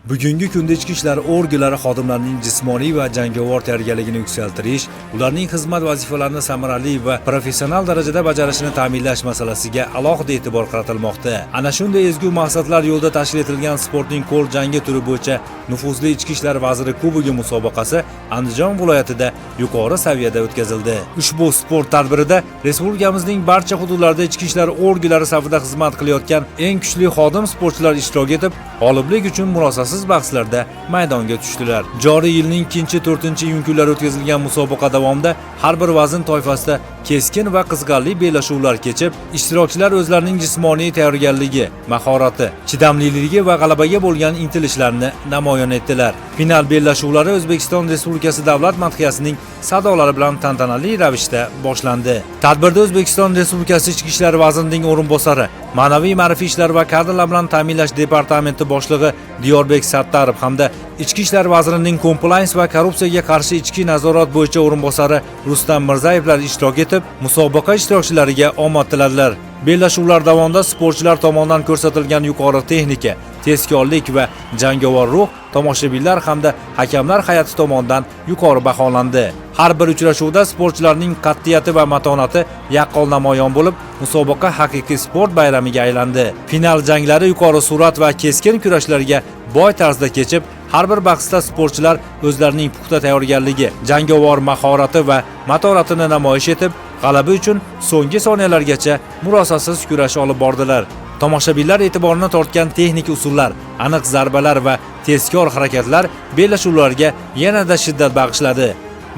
Bugungi kunda ichki ishlar organlari xodimlarining jismoniy va jangovar tayyorgarligini yuksaltirish, ularning xizmat vazifalarini samarali va professional darajada bajarishini ta'minlash masalasiga alohida e'tibor qaratilmoqda. Ana shunday ezgu maqsadlar yo'lida tashkil etilgan sportning qo'l jangi turi bo'yicha nufuzli ichki ishlar vaziri kubogi musobaqasi Andijon viloyatida yuqori saviyada o'tkazildi. Ushbu sport tadbirida respublikamizning barcha hududlarida ichki ishlar organlari safida xizmat qilayotgan eng kuchli xodim sportchilar ishtirok etib, g'oliblik uchun murosasiz bahslarda maydonga tushdilar. Joriy yilning 2-4 kunlari o'tkazilgan musobaqa davomida har bir vazn toifasida keskin va qiziqarli bellashuvlar kechib, ishtirokchilar o'zlarining jismoniy tayyorgarligi, mahorati, chidamliligi va g'alabaga bo'lgan intilishlarini namoyon etdilar. Final bellashuvlari O'zbekiston Respublikasi Davlat madhiyasining sadolari bilan tantanali ravishda boshlandi. Tadbirda O'zbekiston Respublikasi Ichki ishlar vazirining o'rinbosari, Ma'naviy ma'rifiy ishlar va kadrlar bilan ta'minlash departamenti boshlig'i Diyorbek Sattarov hamda Ichki ishlar vazirining compliance va korrupsiyaga qarshi ichki nazorat bo'yicha o'rinbosari Rustam Mirzayevlar ishtirok etib, musobaqa ishtirokchilariga omad tiladilar. Bellashuvlar davomida sportchilar tomonidan ko'rsatilgan yuqori texnika, tezkorlik va jangovar ruh tomoshabinlar hamda hakamlar hay'ati tomonidan yuqori baholandi. Har bir uchrashuvda sportchilarning qat'iyati va matonati yaqqol namoyon bo'lib, musobaqa haqiqiy sport bayramiga aylandi. Final janglari yuqori sur'at va keskin kurashlarga boy tarzda kechib, har bir bahsda sportchilar o'zlarining puxta tayyorgarligi, jangovar mahorati va matonatini namoyish etib, g'alaba uchun so'nggi soniyalargacha murosasiz kurash olib bordilar. Tomoshabinlar e'tiborini tortgan texnik usullar, aniq zarbalar va tezkor harakatlar bellashuvlarga yanada shiddat bag'ishladi.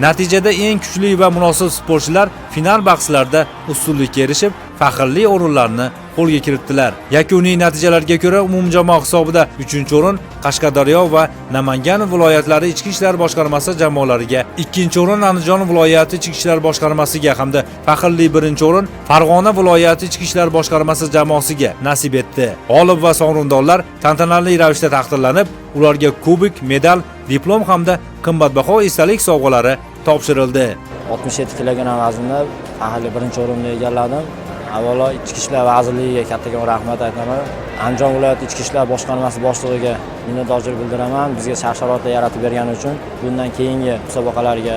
Natijada eng kuchli va munosib sportchilar final bahslarida ustunlikka erishib, faxrli o'rinlarni qo'lga kiritdilar. Yakuniy natijalarga ko'ra umumjamoa hisobida 3-o'rin Qashqadaryo va Namangan viloyatlari ichki ishlar boshqarmasi jamoalariga, 2-o'rin Andijon viloyati ichki ishlar boshqarmasiga hamda faxrli 1-o'rin Farg'ona viloyati ichki ishlar boshqarmasi jamoasiga nasib etdi. G'olib va sovrindorlar tantanali ravishda taqdirlanib, ularga kubok, medal, diplom hamda qimmatbaho esdalik sovg'alari topshirildi. 67 kilogramm vaznda faxrli 1-o'rinni egalladim. Avvalo Ichki ishlar vazirligiga kattakon rahmat aytaman. Andijon viloyati ichki ishlar boshqarmasi boshlig'iga minnatdorchilik bildiraman. Bizga shart-sharoitlar yaratib bergani uchun. Bundan keyingi musobaqalarga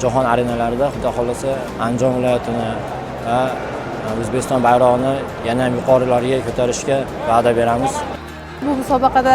jahon arenalarida xudo xolasa Andijon viloyatini va O'zbekiston bayrog'ini yana ham yuqorilarga ko'tarishga va'da beramiz. Bu musobaqada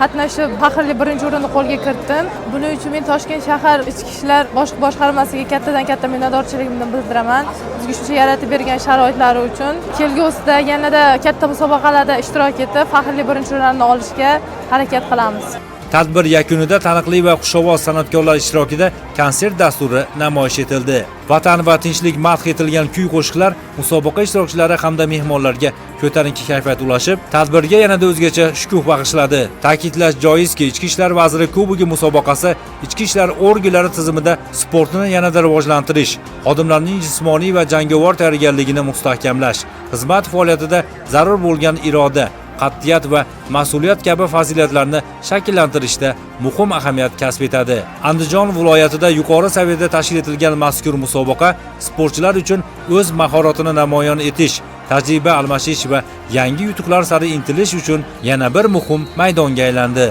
qatnashib, faxrli 1-o'rinni qo'lga kiritdim. Buning uchun men Toshkent shahar ichki ishlar boshqarmasiga katta minnatdorchiligimni bildiraman. Bizga shuncha yaratib bergan sharoitlari uchun. Kelgusida yanada katta musobaqalarda ishtirok etib, faxrli 1-o'rinni olishga harakat qilamiz. Tadbir yakunida taniqli va xushovoz san'atkorlar ishtirokida konsert dasturi namoyish etildi. Vatan va tinchlik madh etilgan kuy-qo'shiqlar musobaqa ishtirokchilari hamda mehmonlarga ko'tarinki kayfiyat ulashib, tadbirga yanada o'zgacha shukuh bag'ishladi. Ta'kidlash joizki, Ichki ishlar vaziri kubogi musobaqasi ichki ishlar organlari tizimida sportni yanada rivojlantirish, xodimlarning jismoniy va jangovar tayyorgarligini mustahkamlash, xizmat faoliyatida zarur bo'lgan iroda, qat'iyat va mas'uliyat kabi fazilatlarni shakllantirishda muhim ahamiyat kasb etadi. Andijon viloyatida yuqori saviyada tashkil etilgan mazkur musobaqa sportchilar uchun o'z mahoratini namoyon etish, tajriba almashish va yangi yutuqlar sari intilish uchun yana bir muhim maydonga aylandi.